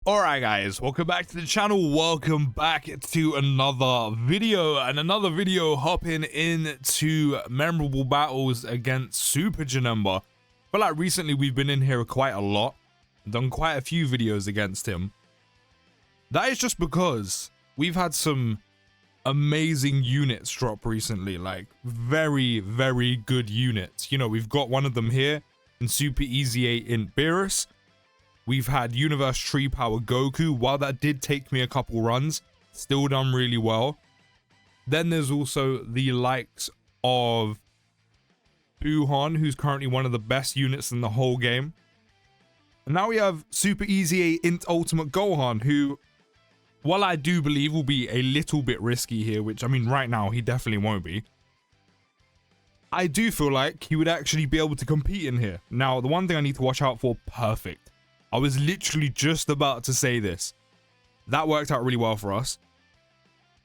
Alright guys, welcome back to the channel, welcome back to another video, hopping into memorable battles against Super Janemba. But like recently we've been in here quite a lot, done quite a few videos against him. That is just because we've had some amazing units drop recently, like very good units. You know, we've got one of them here in Super EZA INT Beerus. We've had Universe Tree Power Goku. While that did take me a couple runs, still done really well. Then there's also the likes of Gohan, who's currently one of the best units in the whole game. And now we have Super EZA INT Ultimate Gohan, who, while I do believe will be a little bit risky here, which I mean right now he definitely won't be, I do feel like he would actually be able to compete in here. Now, the one thing I need to watch out for, perfect. I was literally just about to say this. That worked out really well for us.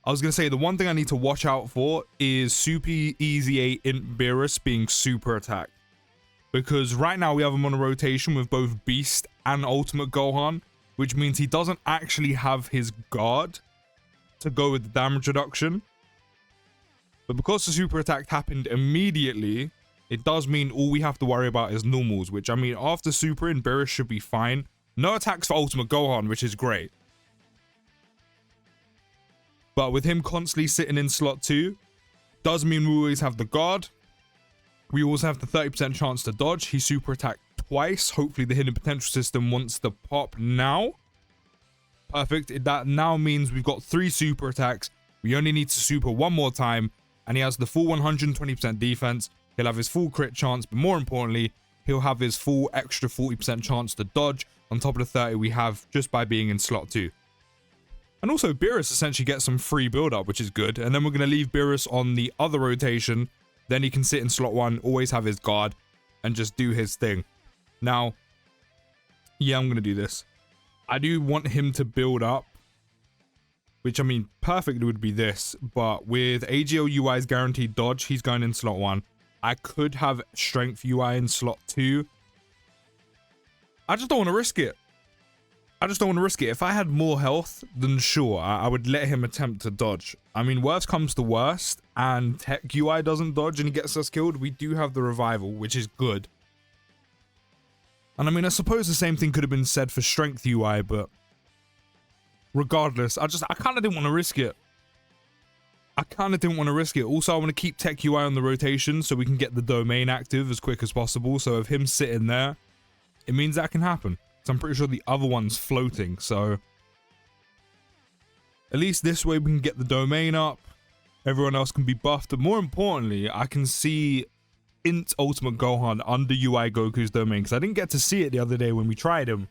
I was going to say the one thing I need to watch out for is Super EZA INT Beerus being super attacked. Because right now we have him on a rotation with both Beast and Ultimate Gohan, which means he doesn't actually have his guard to go with the damage reduction. But because the super attack happened immediately, it does mean all we have to worry about is normals, which I mean after Super in Beerus should be fine. No attacks for Ultimate Gohan, which is great. But with him constantly sitting in slot 2, does mean we always have the guard. We also have the 30% chance to dodge. He super attacked twice. Hopefully the hidden potential system wants to pop now. Perfect. That now means we've got 3 super attacks. We only need to super one more time, and he has the full 120% defense. He'll have his full crit chance, but more importantly, he'll have his full extra 40% chance to dodge on top of the 30 we have just by being in slot 2. And also, Beerus essentially gets some free build-up, which is good. And then we're going to leave Beerus on the other rotation. Then he can sit in slot 1, always have his guard, and just do his thing. Now, yeah, I'm going to do this. I do want him to build up, which I mean, perfectly would be this. But with AGL UI's guaranteed dodge, he's going in slot 1. I could have Strength UI in slot 2. I just don't want to risk it. If I had more health, then sure, I would let him attempt to dodge. I mean, worst comes to worst, and Tech UI doesn't dodge and he gets us killed, we do have the revival, which is good. And I mean, I suppose the same thing could have been said for Strength UI, but regardless, I kind of didn't want to risk it. Also, I want to keep Tech UI on the rotation so we can get the domain active as quick as possible. So if him sitting there, it means that can happen. So I'm pretty sure the other one's floating. So at least this way we can get the domain up. Everyone else can be buffed. But more importantly, I can see INT Ultimate Gohan under UI Goku's domain. Because I didn't get to see it the other day when we tried him.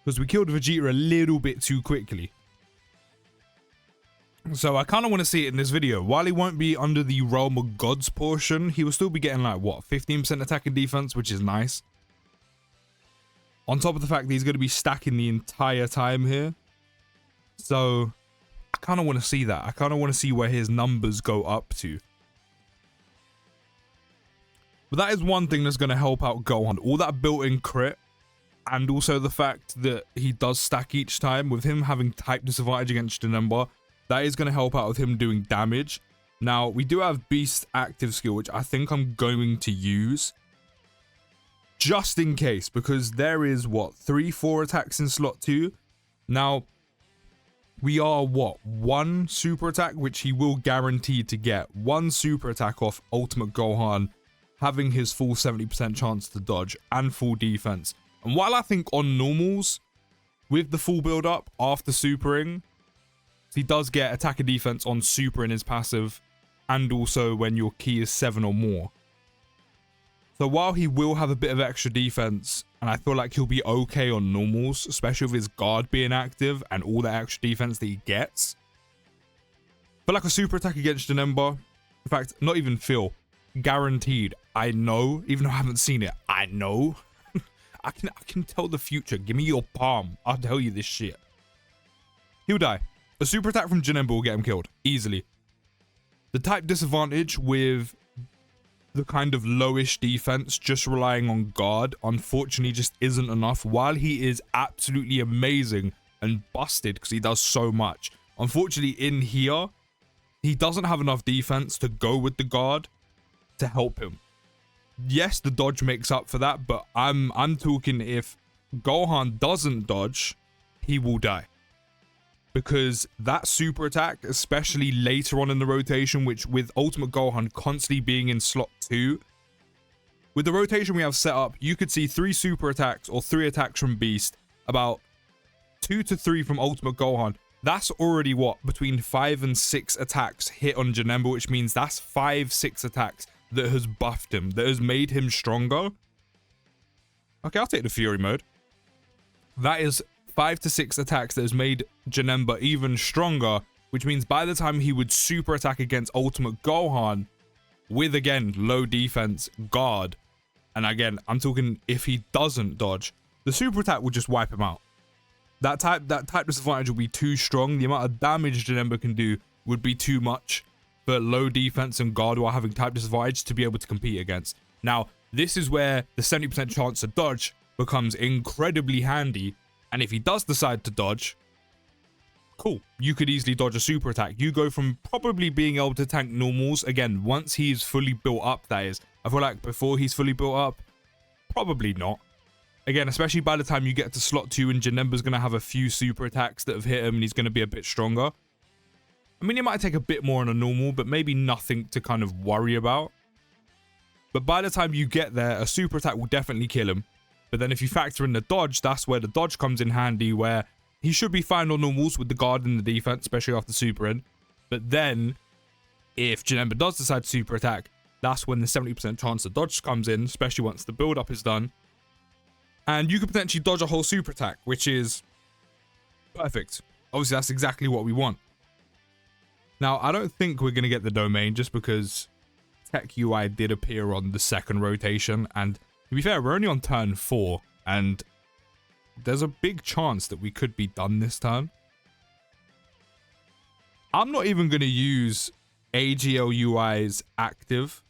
Because we killed Vegeta a little bit too quickly. So I kind of want to see it in this video. While he won't be under the Realm of Gods portion, he will still be getting like, what, 15% attack and defense, which is nice. On top of the fact that he's going to be stacking the entire time here. So I kind of want to see that. I kind of want to see where his numbers go up to. But that is one thing that's going to help out Gohan. All that built-in crit. And also the fact that he does stack each time. With him having type disadvantage against Janemba, that is going to help out with him doing damage. Now, we do have Beast active skill, which I think I'm going to use. Just in case, because there is, what, 3-4 attacks in slot 2? Now, we are, what, 1 super attack, which he will guarantee to get. 1 super attack off Ultimate Gohan, having his full 70% chance to dodge and full defense. And while I think on normals, with the full build-up after supering, he does get attack and defense on super in his passive, and also when your key is 7 or more. So while he will have a bit of extra defense, and I feel like he'll be okay on normals, especially with his guard being active and all the extra defense that he gets, but like a super attack against Janemba, in fact, not even feel, guaranteed. I know, even though I haven't seen it, I know. I can tell the future. Give me your palm. I'll tell you this shit. He'll die. A super attack from Janemba will get him killed, easily. The type disadvantage with the kind of lowish defense, just relying on guard, unfortunately just isn't enough. While he is absolutely amazing and busted because he does so much. Unfortunately, in here, he doesn't have enough defense to go with the guard to help him. Yes, the dodge makes up for that, but I'm talking if Gohan doesn't dodge, he will die. Because that super attack, especially later on in the rotation, which with Ultimate Gohan constantly being in slot 2, with the rotation we have set up, you could see 3 super attacks or 3 attacks from Beast, about 2 to 3 from Ultimate Gohan. That's already what, between 5 and 6 attacks hit on Janemba, which means that's 5-6 attacks that has buffed him, that has made him stronger. Okay, I'll take the Fury mode. That is 5 to 6 attacks that has made Janemba even stronger, which means by the time he would super attack against Ultimate Gohan with, again, low defense, guard, and again, I'm talking if he doesn't dodge, the super attack will just wipe him out. That type disadvantage will be too strong. The amount of damage Janemba can do would be too much for low defense and guard while having type disadvantage to be able to compete against. Now, this is where the 70% chance to dodge becomes incredibly handy. And if he does decide to dodge, cool, you could easily dodge a super attack. You go from probably being able to tank normals, again, once he's fully built up, that is. I feel like before he's fully built up, probably not. Again, especially by the time you get to slot 2 and Janemba's going to have a few super attacks that have hit him and he's going to be a bit stronger. I mean, it might take a bit more on a normal, but maybe nothing to kind of worry about. But by the time you get there, a super attack will definitely kill him. But then if you factor in the dodge, that's where the dodge comes in handy, where he should be fine on normals with the guard and the defense, especially after super in. But then, if Janemba does decide to super attack, that's when the 70% chance the dodge comes in, especially once the build-up is done. And you could potentially dodge a whole super attack, which is perfect. Obviously, that's exactly what we want. Now, I don't think we're going to get the domain just because Tech UI did appear on the second rotation. And to be fair, we're only on turn 4. And there's a big chance that we could be done this turn. I'm not even going to use AGL UI's active.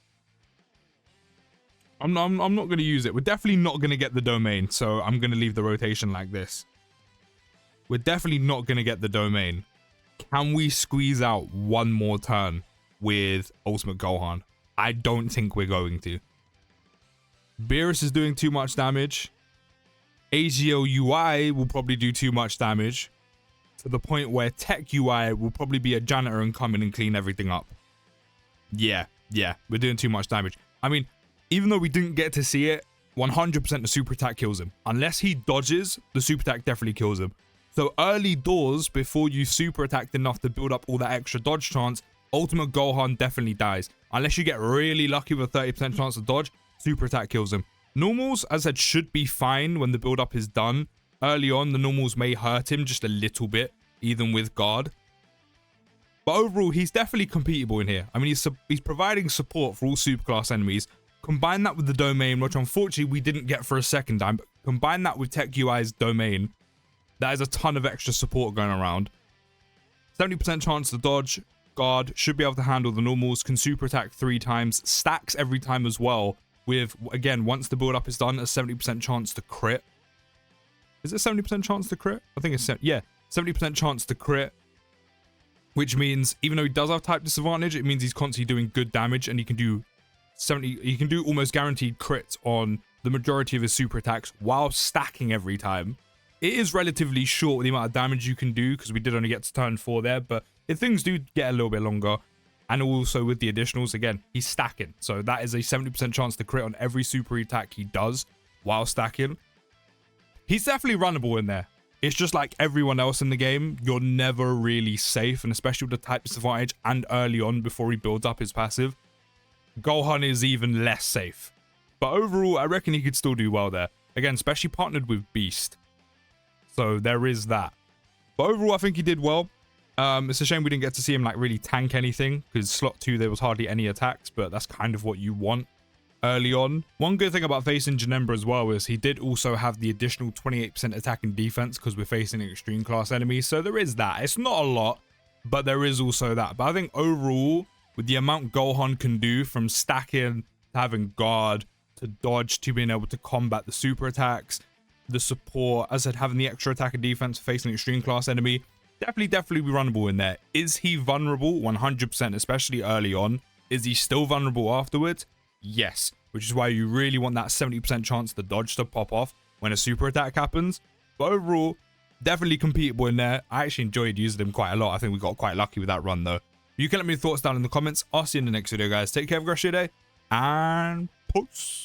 I'm not going to use it. We're definitely not going to get the domain, so I'm going to leave the rotation like this. We're definitely not going to get the domain. Can we squeeze out one more turn with Ultimate Gohan? I don't think we're going to. Beerus is doing too much damage. AGL UI will probably do too much damage to the point where Tech UI will probably be a janitor and come in and clean everything up. Yeah, we're doing too much damage. I mean, even though we didn't get to see it, 100% the super attack kills him. Unless he dodges, the super attack definitely kills him. So early doors, before you super attacked enough to build up all that extra dodge chance, Ultimate Gohan definitely dies. Unless you get really lucky with a 30% chance to dodge, super attack kills him. Normals, as I said, should be fine when the build up is done. Early on, the normals may hurt him just a little bit, even with guard. But overall, he's definitely competable in here. I mean, he's providing support for all superclass enemies. Combine that with the domain, which unfortunately we didn't get for a second time, but combine that with Tech UI's domain, that is a ton of extra support going around. 70% chance to dodge, guard, should be able to handle the normals, can super attack 3 times, stacks every time as well, with, again, once the build up is done, a 70% chance to crit. Is it 70% chance to crit? I think it's, yeah, 70% chance to crit, which means even though he does have type disadvantage, it means he's constantly doing good damage and he can do almost guaranteed crits on the majority of his super attacks while stacking every time. It is relatively short with the amount of damage you can do because we did only get to turn 4 there, but if things do get a little bit longer, and also with the additionals, again, he's stacking. So that is a 70% chance to crit on every super attack he does while stacking. He's definitely runnable in there. It's just like everyone else in the game, you're never really safe, and especially with the type disadvantage and early on before he builds up his passive, Gohan is even less safe. But overall, I reckon he could still do well there. Again, especially partnered with Beast. So there is that. But overall, I think he did well. It's a shame we didn't get to see him like really tank anything, because slot 2 there was hardly any attacks, but that's kind of what you want early on. One good thing about facing Janemba as well is he did also have the additional 28% attack and defense because we're facing an extreme class enemy. So there is that. It's not a lot, but there is also that. But I think overall, with the amount Gohan can do from stacking to having guard to dodge to being able to combat the super attacks, the support, as I said, having the extra attack and defense facing an extreme class enemy, definitely be runnable in there. Is he vulnerable? 100%, especially early on. Is he still vulnerable afterwards? Yes, which is why you really want that 70% chance the dodge to pop off when a super attack happens. But overall, definitely competable in there. I actually enjoyed using him quite a lot. I think we got quite lucky with that run though. You can let me know your thoughts down in the comments. I'll see you in the next video, guys. Take care, have a great day, and peace.